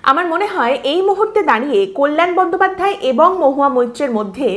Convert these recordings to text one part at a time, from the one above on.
আমার মনে হয় এই মুহূর্তে দাঁড়িয়ে কল্যাণ বন্দ্যোপাধ্যায় এবং মহুয়া মৈত্রের মধ্যে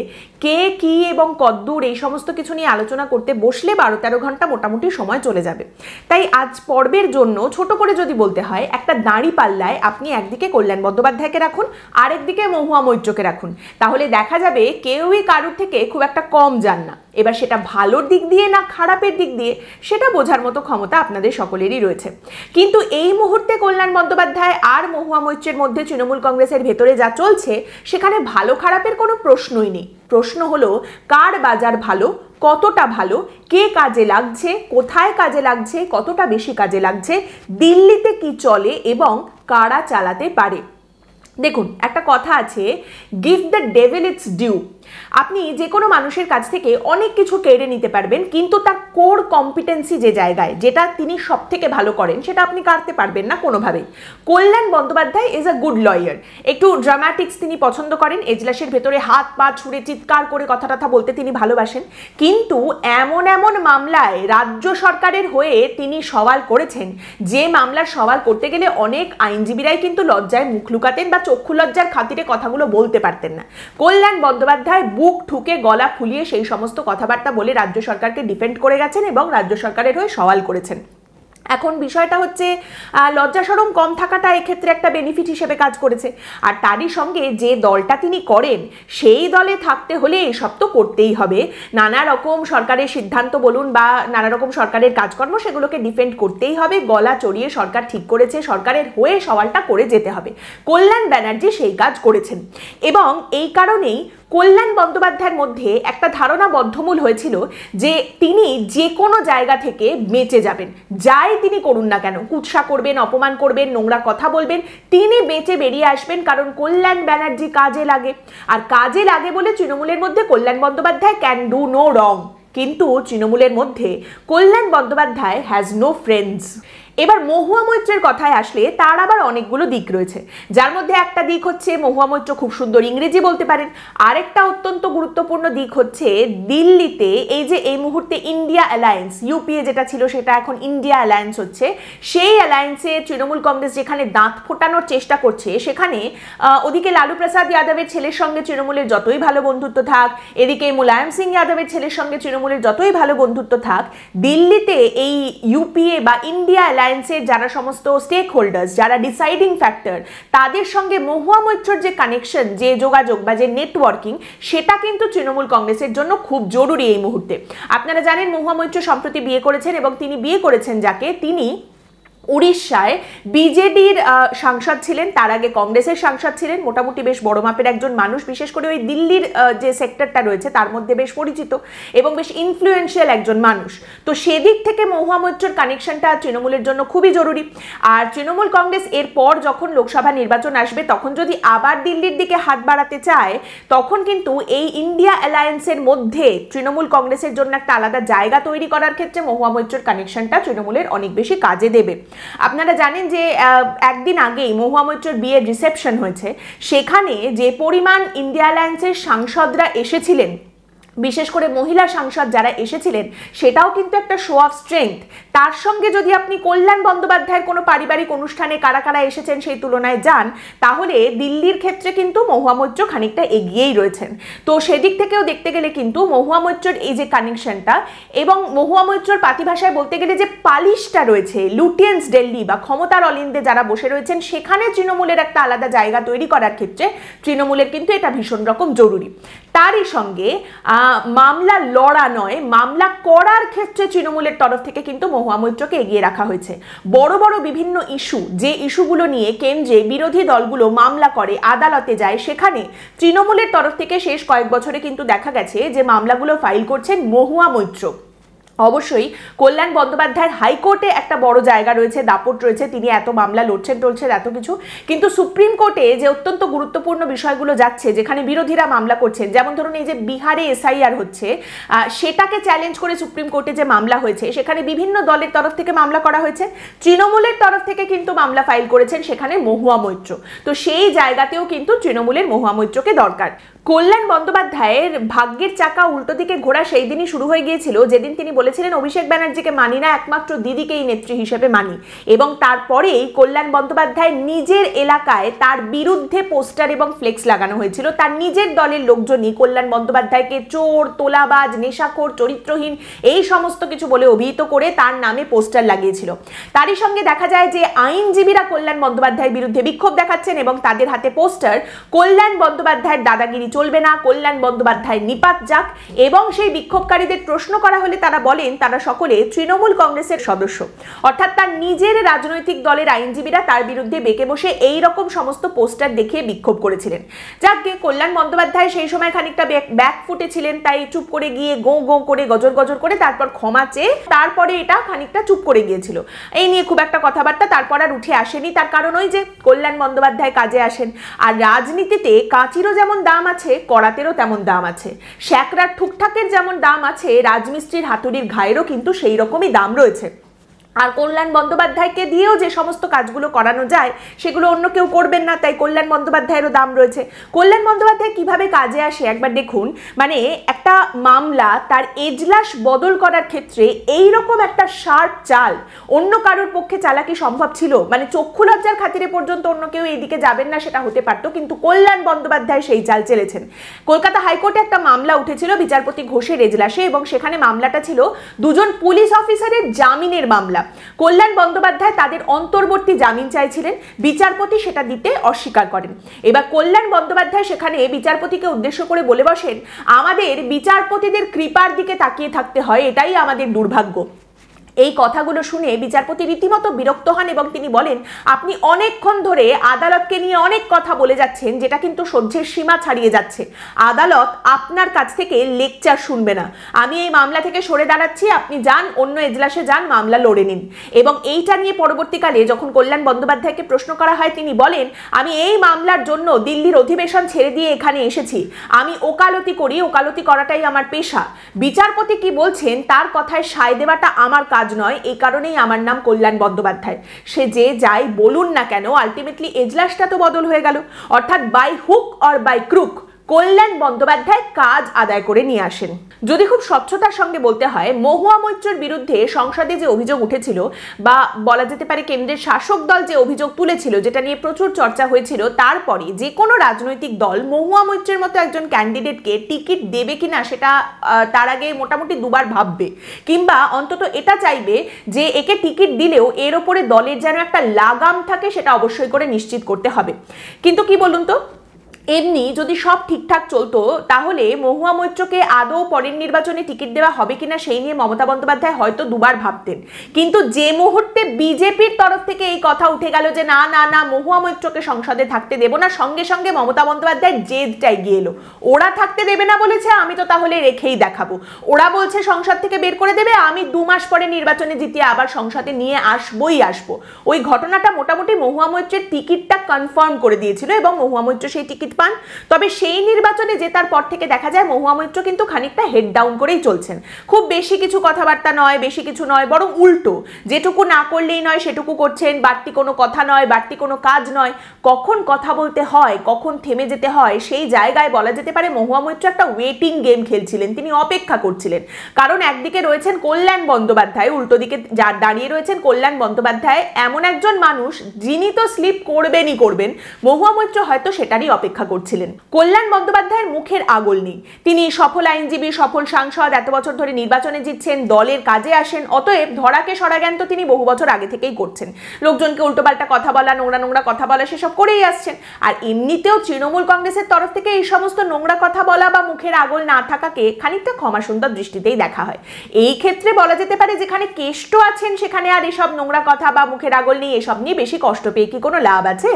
কে কি এবং কদ্দূর এই সমস্ত কিছু নিয়ে আলোচনা করতে বসলে 12-13 ঘন্টা মোটামুটি সময় চলে যাবে। তাই আজ পর্বের জন্য ছোট করে যদি বলতে হয়, একটা দাঁড়ি পাল্লায় আপনি একদিকে কল্যাণ বন্দ্যোপাধ্যায়কে রাখুন, আরেকদিকে মহুয়া মৈত্রকে রাখুন, তাহলে দেখা যাবে কেউই কারুর থেকে খুব একটা কম যান না। এবার সেটা ভালোর দিক দিয়ে না খারাপের দিক দিয়ে সেটা বোঝার মতো ক্ষমতা আপনাদের সকলেরই রয়েছে। কিন্তু এই মুহূর্তে কল্যাণ বন্দ্যোপাধ্যায় আর মহুয়া মৈত্রের মধ্যে তৃণমূল কংগ্রেসের ভেতরে যা চলছে সেখানে ভালো খারাপের কোনো প্রশ্নই নেই। প্রশ্ন হলো কার বাজার ভালো, কতটা ভালো, কে কাজে লাগছে, কোথায় কাজে লাগছে, কতটা বেশি কাজে লাগছে, দিল্লিতে কি চলে এবং কারা চালাতে পারে। দেখুন, একটা কথা আছে, give the devil its due. আপনি যে কোনো মানুষের কাছ থেকে অনেক কিছু কেড়ে নিতে পারবেন, কিন্তু তার কোর কম্পিটেন্সি যে জায়গায়, যেটা তিনি সব থেকে ভালো করেন, সেটা আপনি কাটতে পারবেন না কোনোভাবেই। Kalyan Bandyopadhyay is a good lawyer. একটু ড্রামাটিক্স তিনি পছন্দ করেন, এজলাসের ভেতরে হাত পা ছুঁড়ে চিৎকার করে কথা টথা বলতে তিনি ভালোবাসেন, কিন্তু এমন এমন মামলায় রাজ্য সরকারের হয়ে তিনি সওয়াল করেছেন যে মামলার সওয়াল করতে গেলে অনেক আইনজীবীরাই কিন্তু লজ্জায় মুখ লুকাতেন বা চক্ষু লজ্জার খাতিরে কথাগুলো বলতে পারতেন না। কল্যাণ বন্দ্যোপাধ্যায় বুক ঠুকে গলা ফুলিয়ে সেই সমস্ত কথাবার্তা বলে রাজ্য সরকারকে ডিফেন্ড করে গেছেন এবং রাজ্য সরকারের হয়ে সওয়াল করেছেন। এখন বিষয়টা হচ্ছে লজ্জা শরম কম থাকাটা এক্ষেত্রে একটা বেনিফিট হিসেবে কাজ করেছে। আর তারই সঙ্গে যে দলটা তিনি করেন সেই দলে থাকতে হলে এসব তো করতেই হবে। নানা রকম সরকারের সিদ্ধান্ত বলুন বা নানা রকম সরকারের কাজকর্ম, সেগুলোকে ডিফেন্ড করতেই হবে। গলা চড়িয়ে সরকার ঠিক করেছে, সরকারের হয়ে সওয়ালটা করে যেতে হবে। কল্যাণ ব্যানার্জি সেই কাজ করেছেন এবং এই কারণেই কল্যাণ বন্দ্যোপাধ্যায়ের মধ্যে একটা ধারণা বদ্ধমূল হয়েছিল যে তিনি যে কোনো জায়গা থেকে বেঁচে যাবেন, যাই তিনি করুন না কেন, কুৎসা করবেন, অপমান করবেন, নোংরা কথা বলবেন, তিনি বেঁচে বেরিয়ে আসবেন, কারণ কল্যাণ ব্যানার্জি কাজে লাগে। আর কাজে লাগে বলে তৃণমূলের মধ্যে Kalyan Bandyopadhyay can do no wrong, কিন্তু তৃণমূলের মধ্যে Kalyan Bandyopadhyay has no friends. এবার মহুয়া মৈত্রের কথায় আসলে তার আবার অনেকগুলো দিক রয়েছে, যার মধ্যে একটা দিক হচ্ছে মহুয়া মৈত্র খুব সুন্দর ইংরেজি বলতে পারেন। আরেকটা অত্যন্ত গুরুত্বপূর্ণ দিক হচ্ছে দিল্লিতে এই যে এই মুহূর্তে ইন্ডিয়া অ্যালায়েন্স, ইউপিএ যেটা ছিল সেটা এখন ইন্ডিয়া অ্যালায়েন্স হচ্ছে, সেই অ্যালায়েন্সে তৃণমূল কংগ্রেস যেখানে দাঁত ফোটানোর চেষ্টা করছে, সেখানে ওদিকে লালু প্রসাদ যাদবের ছেলের সঙ্গে তৃণমূলের যতই ভালো বন্ধুত্ব থাক, এদিকে মুলায়ম সিং যাদবের ছেলের সঙ্গে তৃণমূলের যতই ভালো বন্ধুত্ব থাক, দিল্লিতে এই ইউপিএ বা ইন্ডিয়া অ্যালায়েন্সের যারা সমস্ত স্টেক হোল্ডার্স, যারা ডিসাইডিং ফ্যাক্টর, তাদের সঙ্গে মহুয়া মৈত্রর যে কানেকশন, যে যোগাযোগ বা যে নেটওয়ার্কিং, সেটা কিন্তু তৃণমূল কংগ্রেসের জন্য খুব জরুরি এই মুহূর্তে। আপনারা জানেন মহুয়া মৈত্র সম্প্রতি বিয়ে করেছেন এবং তিনি বিয়ে করেছেন যাকে, তিনি উড়িষ্যায় বিজেডির সাংসদ ছিলেন, তার আগে কংগ্রেসের সাংসদ ছিলেন, মোটামুটি বেশ বড় মাপের একজন মানুষ, বিশেষ করে ওই দিল্লির যে সেক্টরটা রয়েছে তার মধ্যে বেশ পরিচিত এবং বেশ ইনফ্লুয়েন্সিয়াল একজন মানুষ। তো সেদিক থেকে মহুয়া মৈত্রর কানেকশনটা তৃণমূলের জন্য খুবই জরুরি। আর তৃণমূল কংগ্রেস এরপর যখন লোকসভা নির্বাচন আসবে তখন যদি আবার দিল্লির দিকে হাত বাড়াতে চায়, তখন কিন্তু এই ইন্ডিয়া অ্যালায়েন্সের মধ্যে তৃণমূল কংগ্রেসের জন্য একটা আলাদা জায়গা তৈরি করার ক্ষেত্রে মহুয়া মৈত্রর কানেকশনটা তৃণমূলের অনেক বেশি কাজে দেবে। আপনারা জানেন যে একদিন আগেই মহুয়া মৈত্রর বিয়ের রিসেপশন হয়েছে, সেখানে যে পরিমাণ ইন্ডিয়া অ্যালায়েন্সের সাংসদরা এসেছিলেন, বিশেষ করে মহিলা সাংসদ যারা এসেছিলেন, সেটাও কিন্তু একটা শো অফ স্ট্রেংথ। তার সঙ্গে যদি আপনি কল্যাণ বন্দ্যোপাধ্যায়ের কোনো পারিবারিক অনুষ্ঠানে কারা কারা এসেছেন সেই তুলনায় যান, তাহলে দিল্লির ক্ষেত্রে কিন্তু মহুয়া মৈত্র খানিকটা এগিয়েই রয়েছেন। তো সেদিক থেকেও দেখতে গেলে কিন্তু মহুয়া মৈত্রর এই যে কানেকশনটা এবং মহুয়া মৈত্রর পাতি ভাষায় বলতে গেলে যে পালিশটা রয়েছে, লুটিয়েন্স দিল্লি বা ক্ষমতার অলিন্দে যারা বসে রয়েছেন, সেখানে তৃণমূলের একটা আলাদা জায়গা তৈরি করার ক্ষেত্রে তৃণমূলের কিন্তু এটা ভীষণ রকম জরুরি। তারই সঙ্গে মামলা লড়া নয়, মামলা করার ক্ষেত্রে তৃণমূলের তরফ থেকে কিন্তু মহুয়া মৈত্রকে এগিয়ে রাখা হয়েছে। বড় বড় বিভিন্ন ইস্যু, যে ইস্যুগুলো নিয়ে কেন্দ্রে বিরোধী দলগুলো মামলা করে, আদালতে যায়, সেখানে তৃণমূলের তরফ থেকে শেষ কয়েক বছরে কিন্তু দেখা গেছে যে মামলাগুলো ফাইল করছেন মহুয়া মৈত্র। অবশ্যই কল্যাণ বন্দ্যোপাধ্যায়ের হাইকোর্টে একটা বড় জায়গা রয়েছে, দাপট রয়েছে, তিনি এত মামলা লড়ছেন টলছেন এত কিছু, কিন্তু সুপ্রিম কোর্টে যে অত্যন্ত গুরুত্বপূর্ণ বিষয়গুলো যাচ্ছে, যেখানে বিরোধীরা মামলা করছেন, যেমন ধরুন এই যে বিহারে এসআইআর হচ্ছে, সেটাকে চ্যালেঞ্জ করে সুপ্রিম কোর্টে যে মামলা হয়েছে, সেখানে বিভিন্ন দলের তরফ থেকে মামলা করা হয়েছে, তৃণমূলের তরফ থেকে কিন্তু মামলা ফাইল করেছেন সেখানে মহুয়া মৈত্র। তো সেই জায়গাতেও কিন্তু তৃণমূলের মহুয়া মৈত্রকে দরকার। কল্যাণ বন্দ্যোপাধ্যায়ের ভাগ্যের চাকা উল্টো দিকে ঘোরা সেই দিনই শুরু হয়ে গিয়েছিল যেদিন তিনি বলেছিলেন অভিষেক ব্যানার্জিকে মানি না, একমাত্র দিদিকেই নেত্রী হিসেবে মানি। এবং তারপরেই কল্যাণ বন্দ্যোপাধ্যায় নিজের এলাকায় তার বিরুদ্ধে পোস্টার এবং ফ্লেক্স লাগানো হয়েছিল। তার নিজের দলের লোকজনই কল্যাণ বন্দ্যোপাধ্যায়কে চোর, তোলাবাজ, নেশাখোর, চরিত্রহীন এই সমস্ত কিছু বলে অভিহিত করে তার নামে পোস্টার লাগিয়েছিল। তারই সঙ্গে দেখা যায় যে আইনজীবীরা কল্যাণ বন্দ্যোপাধ্যায়ের বিরুদ্ধে বিক্ষোভ দেখাচ্ছেন এবং তাদের হাতে পোস্টার, কল্যাণ বন্দ্যোপাধ্যায়ের দাদাগিরি চলবে না, কল্যাণ বন্দ্যোপাধ্যায় নিপাত যাক। এবং সেই বিক্ষোভকারীদের প্রশ্ন করা হলে তারা বলেন তারা সকলে তৃণমূল কংগ্রেসের সদস্য, অর্থাৎ তার নিজের রাজনৈতিক দলের আইনজীবীরা তার বিরুদ্ধে বেঁকে বসে এই রকম সমস্ত পোস্টার দেখিয়ে বিক্ষোভ করেছিলেন। যাকে কল্যাণ বন্দ্যোপাধ্যায় সেই সময় খানিকটা ব্যাক ফুটে ছিলেন, তাই চুপ করে গিয়ে গো গো করে গজর গজর করে তারপর ক্ষমা চেয়ে তারপরে এটা খানিকটা চুপ করে গিয়েছিল। এই নিয়ে খুব একটা কথাবার্তা তারপর আর উঠে আসেনি। তার কারণ ওই যে কল্যাণ বন্দ্যোপাধ্যায় কাজে আসেন। আর রাজনীতিতে কাঁচিরও যেমন দাম আছে, করাতেরও তেমন দাম আছে। শ্যাকরার ঠুকঠাকের যেমন দাম আছে, রাজমিস্ত্রির হাতুড়ির ঘায়েরও কিন্তু সেই রকমই দাম রয়েছে। আর কল্যাণ বন্দ্যোপাধ্যায়কে দিয়েও যে সমস্ত কাজগুলো করানো যায় সেগুলো অন্য কেউ করবেন না, তাই কল্যাণ বন্দ্যোপাধ্যায়েরও দাম রয়েছে। কল্যাণ বন্দ্যোপাধ্যায় কিভাবে কাজে আসে একবার দেখুন। মানে একটা মামলা তার এজলাস বদল করার ক্ষেত্রে এই রকম একটা শার্প চাল অন্য কারোর পক্ষে চালা কি সম্ভব ছিল? মানে চক্ষু লজ্জার খাতিরে পর্যন্ত অন্য কেউ এইদিকে যাবেন না সেটা হতে পারতো, কিন্তু কল্যাণ বন্দ্যোপাধ্যায় সেই চাল চেলেছেন। কলকাতা হাইকোর্টে একটা মামলা উঠেছিল বিচারপতি ঘোষের এজলাসে এবং সেখানে মামলাটা ছিল দুজন পুলিশ অফিসারের জামিনের মামলা। কল্যাণ বন্দ্যোপাধ্যায় তাদের অন্তর্বর্তী জামিন চাইছিলেন, বিচারপতি সেটা দিতে অস্বীকার করেন। এবার কল্যাণ বন্দ্যোপাধ্যায় সেখানে বিচারপতিকে উদ্দেশ্য করে বলে বসেন, আমাদের বিচারপতিদের কৃপার দিকে তাকিয়ে থাকতে হয়, এটাই আমাদের দুর্ভাগ্য। এই কথাগুলো শুনে বিচারপতি রীতিমতো বিরক্ত হন এবং তিনি বলেন, আপনি অনেকক্ষণ ধরে আদালতকে নিয়ে অনেক কথা বলে যাচ্ছেন যেটা কিন্তু সহ্যের সীমা ছাড়িয়ে যাচ্ছে। আদালত আপনার কাছ থেকে লেকচার শুনবে না। আমি এই মামলা থেকে সরে দাঁড়াচ্ছি, আপনি যান অন্য এজলাসে যান, মামলা লড়ে নিন। এবং এইটা নিয়ে পরবর্তীকালে যখন কল্যাণ বন্দ্যোপাধ্যায়কে প্রশ্ন করা হয় তিনি বলেন, আমি এই মামলার জন্য দিল্লির অধিবেশন ছেড়ে দিয়ে এখানে এসেছি, আমি ওকালতি করি, ওকালতি করাটাই আমার পেশা। বিচারপতি কি বলছেন তার কথায় সায় দেওয়াটা আমার কাজ নয়, এই কারণেই আমার নাম কল্যাণ বন্দ্যোপাধ্যায়। সে যে যাই বলুন না কেন, আলটিমেটলি এজলাসটা তো বদল হয়ে গেল। অর্থাৎ by hook or by crook Kalyan Bandyopadhyay কাজ আদায় করে নিয়ে আসেন। যদি খুব স্বচ্ছতার সঙ্গে বলতে হয়, মহুয়া মৈত্রের বিরুদ্ধে সংসদে যে অভিযোগ উঠেছিল বা বলা যেতে পারে কেন্দ্রের শাসক দল যে অভিযোগ তুলেছিল, যেটা নিয়ে প্রচুর চর্চা হয়েছিল, তারপরে যে কোনো রাজনৈতিক দল মহুয়া মৈত্রের মতো একজন ক্যান্ডিডেটকে টিকিট দেবে কিনা সেটা তার আগে মোটামুটি দুবার ভাববে, কিংবা অন্তত এটা চাইবে যে একে টিকিট দিলেও এর ওপরে দলের যেন একটা লাগাম থাকে, সেটা অবশ্যই করে নিশ্চিত করতে হবে। কিন্তু কি বলুন তো, এমনি যদি সব ঠিকঠাক চলতো তাহলে মহুয়া মৈত্রকে আদৌ পরের নির্বাচনে টিকিট দেওয়া হবে কিনা সেই নিয়ে মমতা বন্দ্যোপাধ্যায় হয়তো দুবার ভাবতেন। কিন্তু যে মুহূর্তে বিজেপির তরফ থেকে এই কথা উঠে গেল যে না না না মহুয়া মৈত্রকে সংসদে থাকতে দেব না, সঙ্গে সঙ্গে মমতা বন্দ্যোপাধ্যায় জেদটাই গিয়ে এলো। ওরা থাকতে দেবে না বলেছে, আমি তো তাহলে রেখেই দেখাবো। ওরা বলছে সংসদ থেকে বের করে দেবে, আমি 2 মাস পরে নির্বাচনে জিতিয়ে আবার সংসদে নিয়ে আসবই আসবো। ওই ঘটনাটা মোটামুটি মহুয়া মৈত্রের টিকিটটা কনফার্ম করে দিয়েছিল এবং মহুয়া মৈত্র সেই টিকিট পান। তবে সেই নির্বাচনে জেতার পর থেকে দেখা যায় মহুয়া মৈত্র কিন্তু খানিকটা হেড ডাউন করেই চলছেন। খুব বেশি কিছু কথাবার্তা নয়, বেশি কিছু নয়, বরং উল্টো, যেটুকু না করলেই নয় সেটুকু করছেন। বাড়তি কোনো কথা নয়, বাড়তি কোনো কাজ নয়। কখন কথা বলতে হয়, কখন থেমে যেতে হয়, সেই জায়গায় বলা যেতে পারে মহুয়া মৈত্র একটা ওয়েটিং গেম খেলছিলেন, তিনি অপেক্ষা করছিলেন। কারণ একদিকে রয়েছেন কল্যাণ বন্দ্যোপাধ্যায়, উল্টো দিকে দাঁড়িয়ে রয়েছেন কল্যাণ বন্দ্যোপাধ্যায়, এমন একজন মানুষ যিনি তো স্লিপ করবেনই করবেন। মহুয়া মৈত্র হয়তো সেটারই অপেক্ষা করছিলেন। কল্যাণ বন্দ্যোপাধ্যায়ের মুখের আগল নেই, তিনি সফল আইনজীবী, সফল সাংসদ, এত বছর ধরে নির্বাচনে জিতছেন, দলের কাজে আসেন, অতএব ধরাকে সরাজ্ঞান তো তিনি বহু বছর আগে থেকেই করছেন। লোকজনকে উল্টোপাল্টা কথা বলা, নোংরা নোংরা কথা বলা, সেসব করেই আসছেন। আর এমনিতেও তৃণমূল কংগ্রেসের তরফ থেকে এই সমস্ত নোংরা কথা বলা বা মুখের আগল না থাকাকে খানিকটা ক্ষমা সুন্দর দৃষ্টিতেই দেখা হয়। এই ক্ষেত্রে বলা যেতে পারে যেখানে কেষ্ট আছেন সেখানে আর এসব নোংরা কথা বা মুখের আগল নিয়ে এসব নিয়ে বেশি কষ্ট পেয়ে কি কোনো লাভ আছে?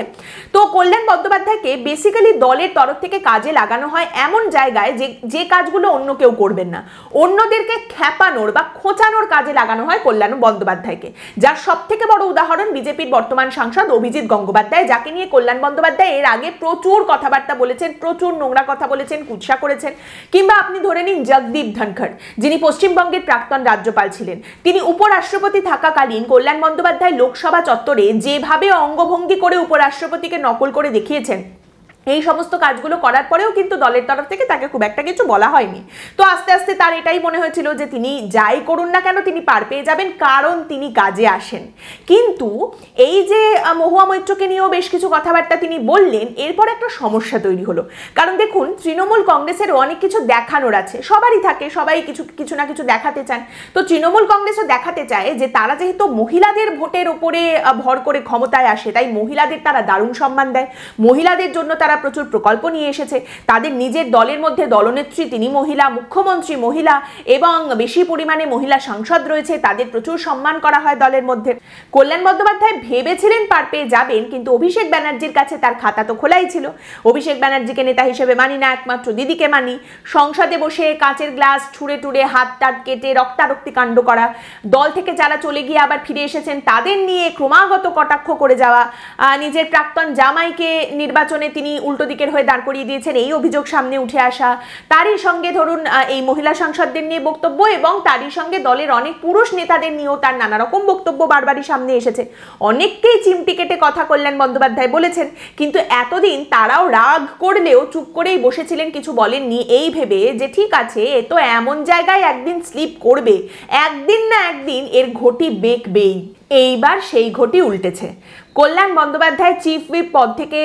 তো কল্যাণ বন্দ্যোপাধ্যায়কে বেসিক্যালি দলের তরফ থেকে কাজে লাগানো হয় এমন জায়গায় যে কাজগুলো অন্য কেউ করবেন না। অন্যদেরকে খ্যাপানোর বা খোঁচানোর কাজে লাগানো হয় কল্যাণ বন্দ্যোপাধ্যায়কে, যার সব থেকে বড় উদাহরণ বিজেপির বর্তমান সাংসদ অভিজিৎ গঙ্গোপাধ্যায়, যাকে নিয়ে কল্যাণ বন্দ্যোপাধ্যায় এর আগে প্রচুর কথাবার্তা বলেছেন, প্রচুর নোংরা কথা বলেছেন, কুৎসা করেছেন। কিংবা আপনি ধরে নিন জগদীপ ধনখড়, যিনি পশ্চিমবঙ্গের প্রাক্তন রাজ্যপাল ছিলেন, তিনি উপরাষ্ট্রপতি থাকাকালীন কল্যাণ বন্দ্যোপাধ্যায় লোকসভা চত্বরে যেভাবে অঙ্গভঙ্গি করে উপরাষ্ট্রপতিকে নকল করে দেখিয়েছেন, এই সমস্ত কাজগুলো করার পরেও কিন্তু দলের তরফ থেকে তাকে খুব একটা কিছু বলা হয়নি। তো আস্তে আস্তে তার এটাই মনে হয়েছিল যে তিনি যাই করুন না কেন তিনি পার পেয়ে যাবেন, কারণ তিনি কাজে আসেন। কিন্তু এই যে মহুয়া মৈত্রকে নিয়েও বেশ কিছু কথাবার্তা তিনি বললেন, এরপর একটা সমস্যা তৈরি হলো। কারণ দেখুন, তৃণমূল কংগ্রেসেরও অনেক কিছু দেখানোর আছে, সবারই থাকে, সবাই কিছু না কিছু দেখাতে চান। তো তৃণমূল কংগ্রেসও দেখাতে চায় যে তারা যেহেতু মহিলাদের ভোটের ওপরে ভর করে ক্ষমতায় আসে, তাই মহিলাদের তারা দারুণ সম্মান দেয়, মহিলাদের জন্য তারা প্রচুর প্রকল্প নিয়ে এসেছে, তাদের নিজের দলের মধ্যে দলনেত্রী তিনি মহিলা, মুখ্যমন্ত্রী মহিলা এবং বেশি পরিমাণে মহিলা সাংসদ রয়েছে, তাদের প্রচুর সম্মান করা হয় দলের মধ্যে। কল্যাণ বন্দ্যোপাধ্যায় ভেবেছিলেন পার পেয়ে যাবেন, কিন্তু অভিষেক ব্যানার্জির কাছে তার খাতা তো খোলাই ছিল। অভিষেক ব্যানার্জিকে নেতা হিসেবে মানি না, একমাত্র দিদিকে মানি। সংসদে বসে কাঁচের গ্লাস ছুঁড়ে টুড়ে হাত টাত কেটে রক্তারক্তি কাণ্ড করা, দল থেকে যারা চলে গিয়ে আবার ফিরে এসেছেন তাদের নিয়ে ক্রমাগত কটাক্ষ করে যাওয়া, নিজের প্রাক্তন জামাইকে নির্বাচনে তিনি উল্টো দিকের হয়ে দাঁড় করিয়ে দিয়েছেন, এই অভিযোগ সামনে উঠে আসা, তারই সঙ্গে ধরুন এই মহিলা সাংসদদের নিয়ে বক্তব্য এবং তারই সঙ্গে দলের অনেক পুরুষ নেতাদের নিয়েও তার নানা রকম বক্তব্য বারবারই সামনে এসেছে। অনেককেই চিমটি কেটে কথা কল্যাণ বন্দ্যোপাধ্যায় বলেছেন, কিন্তু এতদিন তারাও রাগ করলেও চুপ করেই বসেছিলেন, কিছু বলেননি, এই ভেবে যে ঠিক আছে এ তো এমন জায়গায় একদিন স্লিপ করবে, একদিন না একদিন এর ঘটি বেঁকবেই। এইবার সেই ঘটি উল্টেছে। কল্যাণ বন্দ্যোপাধ্যায় চিফ হুইপ পদ থেকে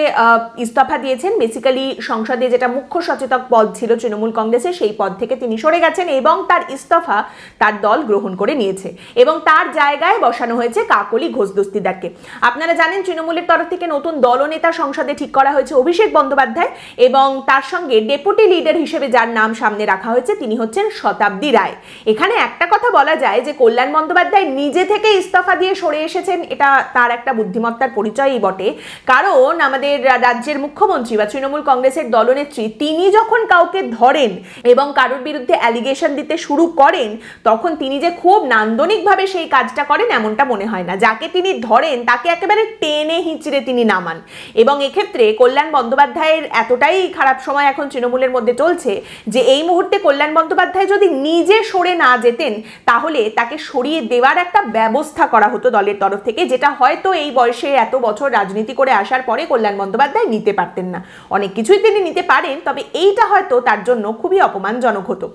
ইস্তফা দিয়েছেন। বেসিক্যালি সংসদে যেটা মুখ্য সচেতক পদ ছিল তৃণমূল কংগ্রেসের, সেই পদ থেকে তিনি সরে গেছেন এবং তার ইস্তফা তার দল গ্রহণ করে নিয়েছে এবং তার জায়গায় বসানো হয়েছে কাকলি ঘোষ দস্তিদারকে। আপনারা জানেন তৃণমূলের তরফ থেকে নতুন দলনেতা সংসদে ঠিক করা হয়েছে অভিষেক বন্দ্যোপাধ্যায় এবং তার সঙ্গে ডেপুটি লিডার হিসেবে যার নাম সামনে রাখা হয়েছে তিনি হচ্ছেন শতাব্দী রায়। এখানে একটা কথা বলা যায় যে কল্যাণ বন্দ্যোপাধ্যায় নিজে থেকে ইস্তফা দিয়ে সরে এসেছেন, এটা তার একটা বুদ্ধিমত্তা তার পরিচয়ই বটে। কারণ আমাদের রাজ্যের মুখ্যমন্ত্রী বা তৃণমূল কংগ্রেসের দলনেত্রী তিনি যখন কাউকে ধরেন এবং কারোর বিরুদ্ধে অ্যালিগেশন দিতে শুরু করেন, তখন তিনি যে খুব নান্দনিকভাবে সেই কাজটা করেন এমনটা মনে হয় না। যাকে তিনি ধরেন তাকে একেবারে টেনে হিঁচড়ে তিনি নামান এবং এক্ষেত্রে কল্যাণ বন্দ্যোপাধ্যায়ের এতটাই খারাপ সময় এখন তৃণমূলের মধ্যে চলছে যে এই মুহূর্তে কল্যাণ বন্দ্যোপাধ্যায় যদি নিজে সরে না যেতেন তাহলে তাকে সরিয়ে দেওয়ার একটা ব্যবস্থা করা হতো দলের তরফ থেকে, যেটা হয়তো এই বয়সে এত বছর রাজনীতি করে আসার পরে কল্যাণ বন্দ্যোপাধ্যায় নিতে পারতেন না। অনেক কিছুই তিনি নিতে পারেন, তবে এইটা হয়তো তার জন্য খুবই অপমানজনক হতো।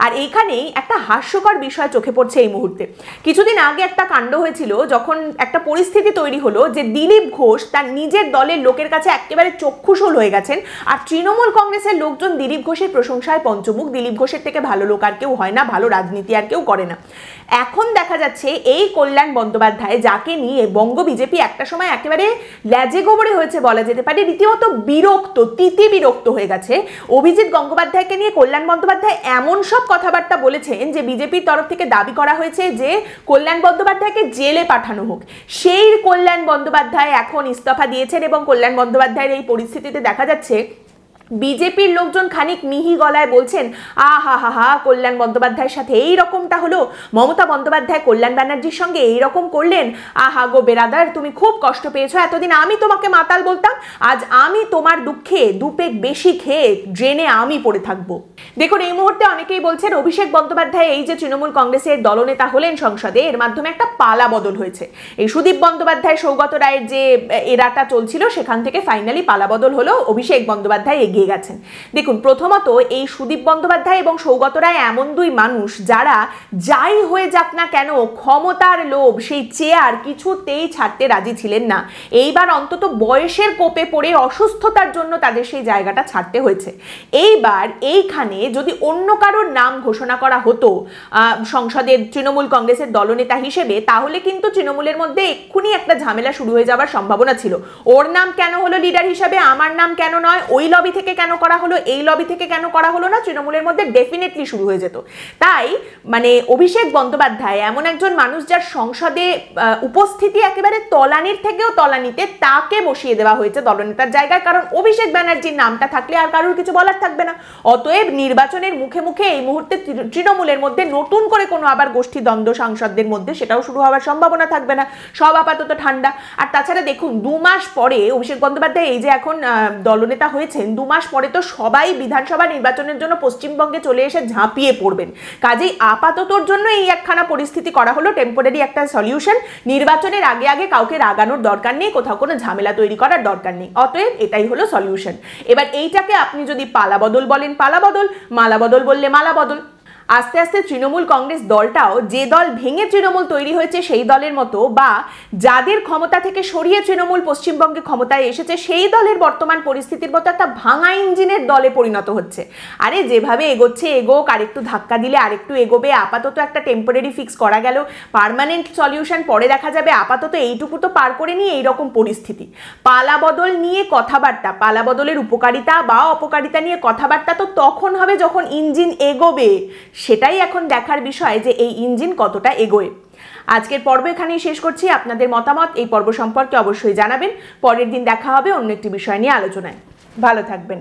আর এইখানেই একটা হাস্যকর বিষয় চোখে পড়ছে এই মুহূর্তে। কিছুদিন আগে একটা কাণ্ড হয়েছিল যখন একটা পরিস্থিতি তৈরি হলো যে দিলীপ ঘোষ তার নিজের দলের লোকের কাছে একেবারে চক্ষুশূল হয়ে গেছেন, আর তৃণমূল কংগ্রেসের লোকজন দিলীপ ঘোষের প্রশংসায় পঞ্চমুখ। দিলীপ ঘোষের থেকে ভালো লোক আর কেউ হয় না, ভালো রাজনীতি আর কেউ করে না। এখন দেখা যাচ্ছে এই কল্যাণ বন্দ্যোপাধ্যায় যাকে নিয়ে বঙ্গ বিজেপি একটা সময় একেবারে ল্যাজে গোবরে হয়েছে বলা যেতে পারে, রীতিমতো বিরক্ত, তিতি বিরক্ত হয়ে গেছে। অভিজিৎ গঙ্গোপাধ্যায়কে নিয়ে কল্যাণ বন্দ্যোপাধ্যায় এমন সব কথাবার্তা বলেছেন যে বিজেপির তরফ থেকে দাবি করা হয়েছে যে কল্যাণ বন্দ্যোপাধ্যায়কে জেলে পাঠানো হোক। সেই কল্যাণ বন্দ্যোপাধ্যায় এখন ইস্তফা দিয়েছেন এবং কল্যাণ বন্দ্যোপাধ্যায়ের এই পরিস্থিতিতে দেখা যাচ্ছে বিজেপির লোকজন খানিক মিহি গলায় বলছেন, আহা হা হা কল্যাণ বন্দ্যোপাধ্যায়ের সাথে এই রকমটা হলো, মমতা বন্দ্যোপাধ্যায় কল্যাণ ব্যানার্জির সঙ্গে এই রকম করলেন, আহা গো বেরাদার তুমি খুব কষ্ট পেয়েছো, এতদিন আমি তোমাকে মাতাল বলতাম, আজ আমি তোমার দুঃখে দুপেক বেশি খেয়ে ড্রেনে আমি পড়ে থাকবো। দেখুন এই মুহূর্তে অনেকেই বলছেন অভিষেক বন্দ্যোপাধ্যায় এই যে তৃণমূল কংগ্রেসের দলনেতা হলেন সংসদে, এর মাধ্যমে একটা পালা বদল হয়েছে। এই সুদীপ বন্দ্যোপাধ্যায় সৌগত রায়ের যে এরাটা চলছিল সেখান থেকে ফাইনালি পালা বদল হলো, অভিষেক বন্দ্যোপাধ্যায় এগিয়ে গেছেন। দেখুন প্রথমত এই সুদীপ বন্দ্যোপাধ্যায় এবং সৌগত রায় এমন দুই মানুষ যারা যাই হয়ে যাক না কেন ক্ষমতার লোভ, সেই চেয়ার কিছুতেই ছাড়তে রাজি ছিলেন না। এইবার অন্তত বয়সের কোপে পড়ে অসুস্থতার জন্য তাদের সেই জায়গাটা ছাড়তে হয়েছে। এইবার এইখানে যদি অন্য কারোর নাম ঘোষণা করা হতো সংসদের তৃণমূল কংগ্রেসের দলনেতা হিসেবে, তাহলে কিন্তু তৃণমূলের মধ্যে এক্ষুনি একটা ঝামেলা শুরু হয়ে যাওয়ার সম্ভাবনা ছিল। ওর নাম কেন হলো লিডার হিসেবে, আমার নাম কেন নয়, ওই লবি থেকে কেন করা হলো, এই লবি থেকে কেন করা হলো না, তৃণমূলের মধ্যে ডেফিনেটলি শুরু হয়ে যেত। তাই মানে অভিষেক বন্দ্যোপাধ্যায় এমন একজন মানুষ যার সংসদে উপস্থিতি একেবারে তলানির থেকেও তলানিতে, তাকে বসিয়ে দেওয়া হয়েছে দলনেতার জায়গায়, কারণ অভিষেক ব্যানার্জির নামটা থাকলে আর কারোর কিছু বলার থাকবে না। অতএব নির্বাচনের মুখে মুখে এই মুহূর্তে তৃণমূলের মধ্যে নতুন করে কোনো আবার গোষ্ঠী দ্বন্দ্ব সাংসদদের মধ্যে সেটাও শুরু হওয়ার সম্ভাবনা থাকবে না, সব আপাতত ঠান্ডা। আর তাছাড়া দেখুন 2 মাস পরে অভিষেক বন্দ্যোপাধ্যায় এই যে এখন দলনেতা হয়েছেন, 2 মাস মাস পরে তো সবাই বিধানসভা নির্বাচনের জন্য পশ্চিমবঙ্গে চলে এসে ঝাঁপিয়ে পড়বেন। কাজেই আপাততর জন্য এই একখানা পরিস্থিতি করা হলো, টেম্পোরারি একটা সলিউশন। নির্বাচনের আগে আগে কাউকে রাগানোর দরকার নেই, কোথাও কোনো ঝামেলা তৈরি করার দরকার নেই, অতএব এটাই হলো সলিউশন। এবার এইটাকে আপনি যদি পালাবদল বলেন পালাবদল, মালাবদল বললে মালাবদল। আস্তে আস্তে তৃণমূল কংগ্রেস দলটাও যে দল ভেঙে তৃণমূল তৈরি হয়েছে সেই দলের মতো, বা যাদের ক্ষমতা থেকে সরিয়ে তৃণমূল পশ্চিমবঙ্গে ক্ষমতায় এসেছে সেই দলের বর্তমান পরিস্থিতির মতো একটা ভাঙা ইঞ্জিনের দলে পরিণত হচ্ছে। আরে যেভাবে এগোচ্ছে এগোক, আরেকটু ধাক্কা দিলে আরেকটু এগোবে, আপাতত একটা টেম্পোরারি ফিক্স করা গেল, পার্মানেন্ট সলিউশন পরে দেখা যাবে, আপাতত এইটুকু তো পার করে নিয়ে এইরকম পরিস্থিতি। পালাবদল নিয়ে কথাবার্তা, পালাবদলের উপকারিতা বা অপকারিতা নিয়ে কথাবার্তা তো তখন হবে যখন ইঞ্জিন এগোবে, সেটাই এখন দেখার বিষয় যে এই ইঞ্জিন কতটা এগোয়। আজকের পর্ব এখানেই শেষ করছি। আপনাদের মতামত এই পর্ব সম্পর্কে অবশ্যই জানাবেন। পরের দিন দেখা হবে অন্য একটি বিষয় নিয়ে আলোচনায়। ভালো থাকবেন।